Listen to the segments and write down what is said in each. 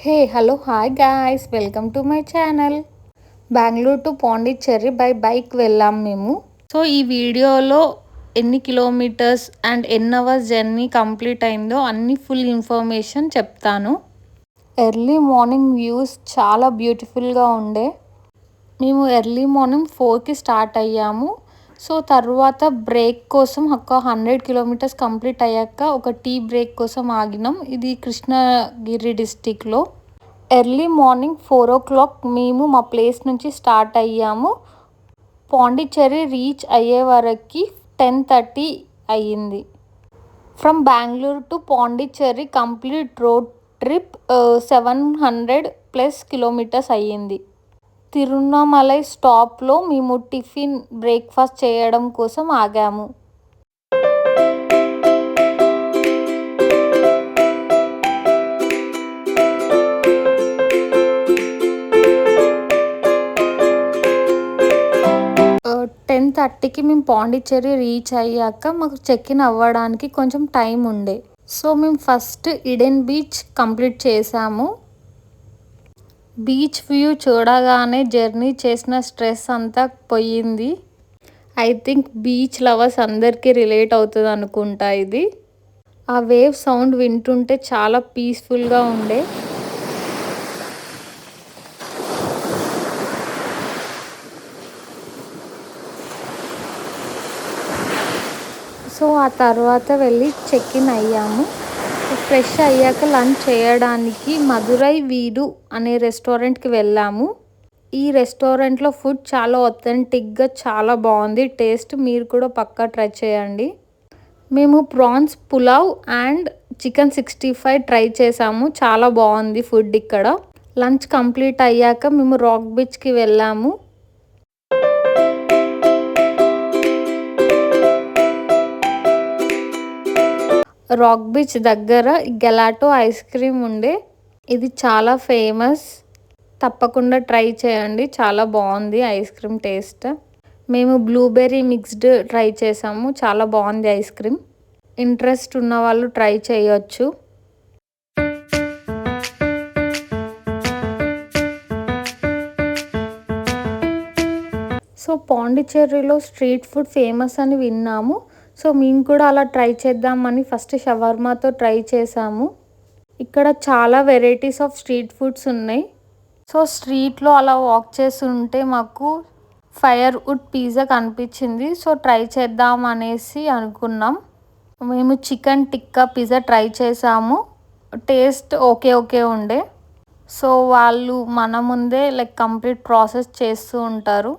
Hey hello hi guys, welcome to my channel. Bengaluru to Pondicherry by bike వెళ్ళాం మేము. So ఈ వీడియోలో ఎన్ని కిలోమీటర్స్ అండ్ ఎన్ని అవర్స్ జర్నీ కంప్లీట్ అయిందో అన్ని ఫుల్ ఇన్ఫర్మేషన్ చెప్తాను. ఎర్లీ మార్నింగ్ వ్యూస్ చాలా బ్యూటిఫుల్గా ఉండే. మేము ఎర్లీ మార్నింగ్ 4కి స్టార్ట్ అయ్యాము. సో తర్వాత బ్రేక్ కోసం ఒక 100 కిలోమీటర్స్ కంప్లీట్ అయ్యాక ఒక టీ బ్రేక్ కోసం ఆగినాం. ఇది కృష్ణగిరి డిస్టిక్లో. ఎర్లీ మార్నింగ్ 4 o'clock మేము మా ప్లేస్ నుంచి స్టార్ట్ అయ్యాము. పాండిచ్చేరి రీచ్ అయ్యే వరకు 10:30 అయ్యింది. From Bengaluru to Pondicherry complete road trip 700+ kilometres అయ్యింది. తిరువన్నామలై స్టాప్లో మేము టిఫిన్ బ్రేక్ఫాస్ట్ చేయడం కోసం ఆగాము. టెన్ 10:30కి మేము పాండిచ్చేరి రీచ్ అయ్యాక మాకు చెక్ ఇన్ అవ్వడానికి కొంచెం టైం ఉండే. సో మేము ఫస్ట్ ఈడెన్ బీచ్ కంప్లీట్ చేసాము. బీచ్ వ్యూ చూడగానే జర్నీ చేసిన స్ట్రెస్ అంతా పోయింది. ఐ థింక్ బీచ్ లవర్స్ అందరికీ రిలేట్ అవుతుంది అనుకుంటా ఇది. ఆ వేవ్ సౌండ్ వింటుంటే చాలా పీస్ఫుల్గా ఉండే. సో ఆ తర్వాత వెళ్ళి చెక్ ఇన్ అయ్యాము. ఫ్రెష్ అయ్యాక లంచ్ చేయడానికి మధురై వీడు అనే రెస్టారెంట్కి వెళ్ళాము. ఈ రెస్టారెంట్లో ఫుడ్ చాలా ఆథెంటిక్గా చాలా బాగుంది. టేస్ట్ మీరు కూడా పక్కా ట్రై చేయండి. మేము prawns pulao and chicken 65 try చేసాము. చాలా బాగుంది ఫుడ్ ఇక్కడ. లంచ్ కంప్లీట్ అయ్యాక మేము రాక్ బీచ్కి వెళ్ళాము. రాక్ బీచ్ దగ్గర గెలాటో ఐస్ క్రీమ్ ఉండే. ఇది చాలా ఫేమస్, తప్పకుండా ట్రై చేయండి. చాలా బాగుంది ఐస్ క్రీమ్ టేస్ట్. మేము బ్లూబెర్రీ మిక్స్డ్ ట్రై చేసాము. చాలా బాగుంది ఐస్ క్రీమ్. ఇంట్రెస్ట్ ఉన్న వాళ్ళు ట్రై చేయొచ్చు. సో పాండిచ్చేరిలో స్ట్రీట్ ఫుడ్ ఫేమస్ అని విన్నాము. సో మేము కూడా అలా ట్రై చేద్దామని ఫస్ట్ షవర్మాతో ట్రై చేసాము. ఇక్కడ చాలా వెరైటీస్ ఆఫ్ స్ట్రీట్ ఫుడ్స్ ఉన్నాయి. సో స్ట్రీట్లో అలా వాక్ చేస్తుంటే మాకు ఫైర్ వుడ్ పిజ్జా కనిపించింది. సో ట్రై చేద్దాం అనేసి అనుకున్నాం. మేము చికెన్ టిక్కా పిజ్జా ట్రై చేసాము. టేస్ట్ ఓకే ఉండే. సో వాళ్ళు మన ముందే కంప్లీట్ ప్రాసెస్ చేస్తూ ఉంటారు.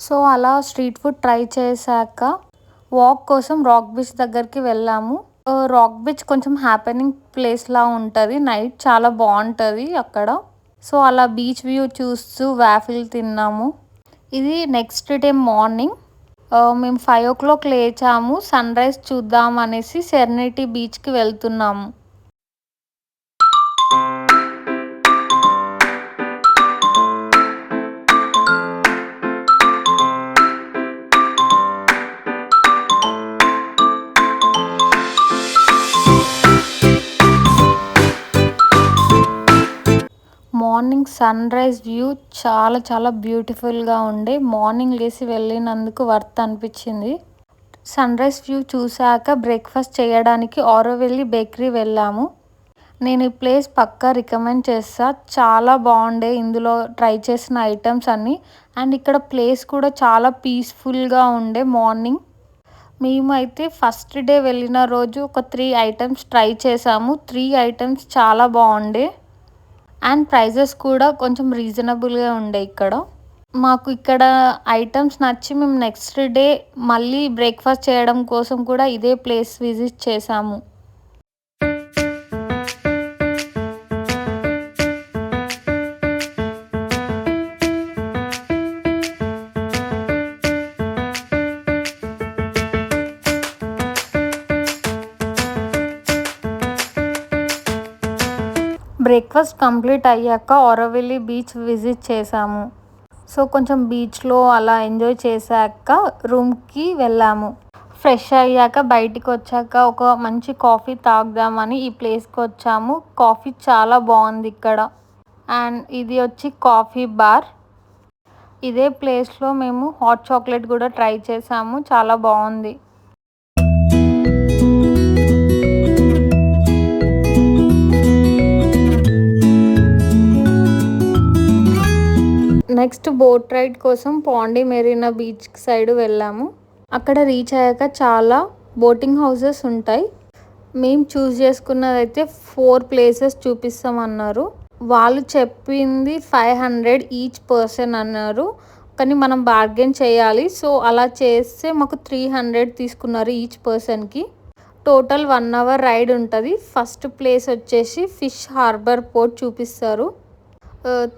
సో అలా స్ట్రీట్ ఫుడ్ ట్రై చేశాక వాక్ కోసం రాక్ బీచ్ దగ్గరికి వెళ్ళాము. రాక్ బీచ్ కొంచెం హ్యాపెనింగ్ ప్లేస్లా ఉంటుంది. నైట్ చాలా బాగుంటుంది అక్కడ. సో అలా బీచ్ వ్యూ చూస్తూ వాఫిల్ తిన్నాము. ఇది నెక్స్ట్ డే మార్నింగ్. మేము 5 o'clock లేచాము. సన్ రైజ్ చూద్దాం అనేసి సెరెనిటీ బీచ్కి వెళ్తున్నాము. మార్నింగ్ సన్ రైజ్ వ్యూ చాలా బ్యూటిఫుల్గా ఉండే. మార్నింగ్ లేసి వెళ్ళినందుకు వర్త్ అనిపించింది. సన్ రైజ్ వ్యూ చూశాక బ్రేక్ఫాస్ట్ చేయడానికి ఆరోవెల్లి బేకరీ వెళ్ళాము. నేను ఈ ప్లేస్ పక్కా రికమెండ్ చేస్తా. చాలా బాగుండే ఇందులో ట్రై చేసిన ఐటమ్స్ అన్నీ. అండ్ ఇక్కడ ప్లేస్ కూడా చాలా పీస్ఫుల్గా ఉండే. మార్నింగ్ మేమైతే ఫస్ట్ డే వెళ్ళిన రోజు ఒక 3 ఐటమ్స్ ట్రై చేసాము. 3 ఐటమ్స్ చాలా బాగుండే. అండ్ ప్రైజెస్ కూడా కొంచెం రీజనబుల్గా ఉండే ఇక్కడ. మాకు ఇక్కడ ఐటమ్స్ నచ్చి మేము నెక్స్ట్ డే మళ్ళీ బ్రేక్ఫాస్ట్ చేయడం కోసం కూడా ఇదే ప్లేస్ విజిట్ చేసాము. బ్రేక్ఫాస్ట్ కంప్లీట్ అయ్యాక ఆరోవెల్లి బీచ్ విజిట్ చేసాము. సో కొంచెం బీచ్లో అలా ఎంజాయ్ చేశాక రూమ్కి వెళ్ళాము. ఫ్రెష్ అయ్యాక బయటికి వచ్చాక ఒక మంచి కాఫీ తాగుదామని ఈ ప్లేస్కి వచ్చాము. కాఫీ చాలా బాగుంది ఇక్కడ. అండ్ ఇది వచ్చి కాఫీ బార్. ఇదే ప్లేస్లో మేము హాట్ చాక్లెట్ కూడా ట్రై చేసాము, చాలా బాగుంది. నెక్స్ట్ బోట్ రైడ్ కోసం పాండి మెరీనా బీచ్ సైడ్ వెళ్ళాము. అక్కడ రీచ్ అయ్యాక చాలా బోటింగ్ హౌసెస్ ఉంటాయి. మేము చూస్ చేసుకున్నదైతే 4 ప్లేసెస్ చూపిస్తామన్నారు. వాళ్ళు చెప్పింది 500 ఈచ్ పర్సన్ అన్నారు, కానీ మనం బార్గెన్ చేయాలి. సో అలా చేస్తే మాకు 300 తీసుకున్నారు ఈచ్ పర్సన్కి. టోటల్ 1 అవర్ రైడ్ ఉంటుంది. ఫస్ట్ ప్లేస్ వచ్చేసి ఫిష్ హార్బర్ పోర్ట్ చూపిస్తారు.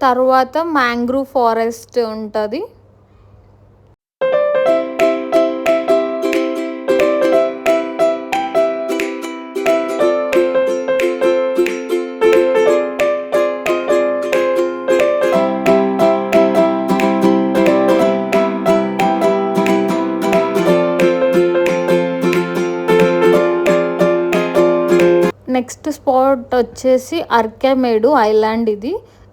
తర్వాత మ్యాంగ్రూవ్ ఫారెస్ట్ ఉంటుంది. నెక్స్ట్ స్పాట్ వచ్చేసి అర్కెమేడు ఐలాండ్.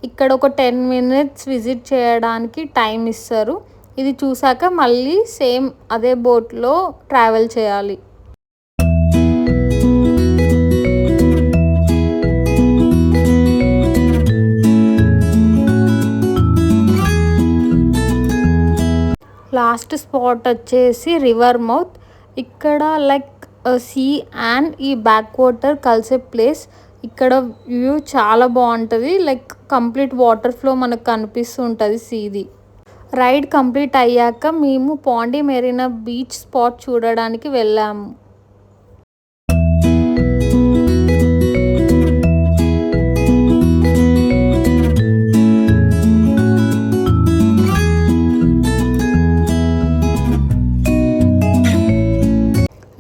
ఇక్కడ ఒక 10 మినిట్స్ విజిట్ చేయడానికి టైం ఇస్తారు. ఇది చూసాక మళ్ళీ సేమ్ అదే బోట్లో ట్రావెల్ చేయాలి. లాస్ట్ స్పాట్ వచ్చేసి రివర్ మౌత్. ఇక్కడ లైక్ సీ అండ్ ఈ బ్యాక్ వాటర్ కలిసే ప్లేస్. ఇక్కడ వ్యూ చాలా బాగుంటుంది. లైక్ కంప్లీట్ వాటర్ ఫ్లో మనకు కనిపిస్తూ ఉంటుంది సీది. రైడ్ కంప్లీట్ అయ్యాక మేము పాండి మెరీనా బీచ్ స్పాట్ చూడడానికి వెళ్ళాము.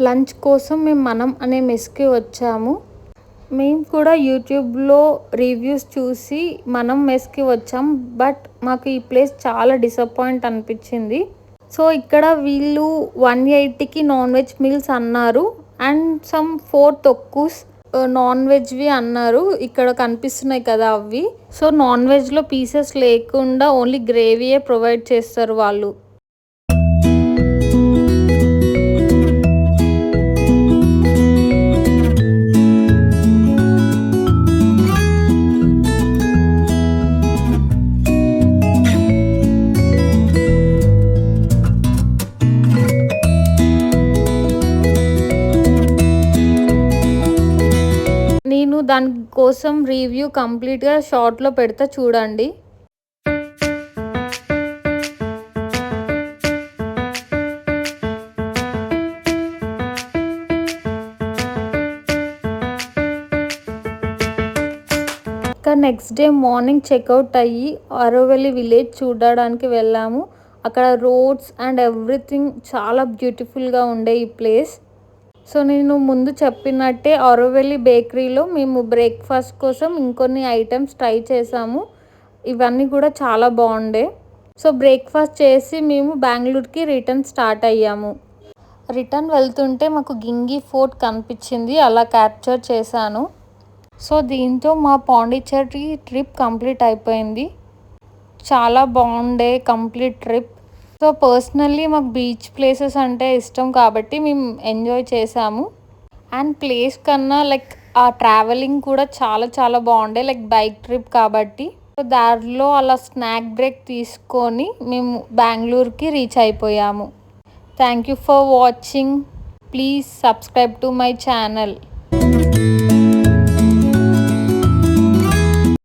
లంచ్ కోసం మనం అనే మెస్కి వచ్చాము. మేము కూడా యూట్యూబ్లో రివ్యూస్ చూసి మనం మెస్కి వచ్చాం. బట్ మాకు ఈ ప్లేస్ చాలా డిసప్పాయింట్ అనిపించింది. సో ఇక్కడ వీళ్ళు 180కి నాన్ వెజ్ మీల్స్ అన్నారు అండ్ సమ్ 4 తొక్కుస్ నాన్ వెజ్వి అన్నారు. ఇక్కడ కనిపిస్తున్నాయి కదా అవి. సో నాన్ వెజ్లో పీసెస్ లేకుండా ఓన్లీ గ్రేవీయే ప్రొవైడ్ చేస్తారు వాళ్ళు. నేను దానికోసం రివ్యూ కంప్లీట్గా షార్ట్లో పెడతా చూడండి. ఇంకా నెక్స్ట్ డే మార్నింగ్ చెక్అవుట్ అయ్యి ఆరోవెల్లి విలేజ్ చూడడానికి వెళ్ళాము. అక్కడ రోడ్స్ అండ్ ఎవ్రీథింగ్ చాలా బ్యూటిఫుల్గా ఉండే ఈ ప్లేస్. సో నేను ముందు చెప్పినట్టే ఆరోవెల్లి బేకరీలో మేము బ్రేక్ఫాస్ట్ కోసం ఇంకొన్ని ఐటమ్స్ ట్రై చేసాము. ఇవన్నీ కూడా చాలా బాగుండే. సో బ్రేక్ఫాస్ట్ చేసి మేము బెంగళూరుకి రిటర్న్ స్టార్ట్ అయ్యాము. రిటర్న్ వెళ్తుంటే మాకు గింగి ఫోర్ట్ కనిపించింది, అలా క్యాప్చర్ చేశాను. సో దీంతో మా పాండిచ్చేరి ట్రిప్ కంప్లీట్ అయిపోయింది. చాలా బాగుండే కంప్లీట్ ట్రిప్. సో పర్సనల్లీ మాకు బీచ్ ప్లేసెస్ అంటే ఇష్టం కాబట్టి మేము ఎంజాయ్ చేసాము. అండ్ ప్లేస్ కన్నా లైక్ ఆ ట్రావెలింగ్ కూడా చాలా చాలా బాగుండే, లైక్ బైక్ ట్రిప్ కాబట్టి. సో దారిలో అలా స్నాక్ బ్రేక్ తీసుకొని మేము బెంగళూరుకి రీచ్ అయిపోయాము. Thank you for watching. Please subscribe to my channel.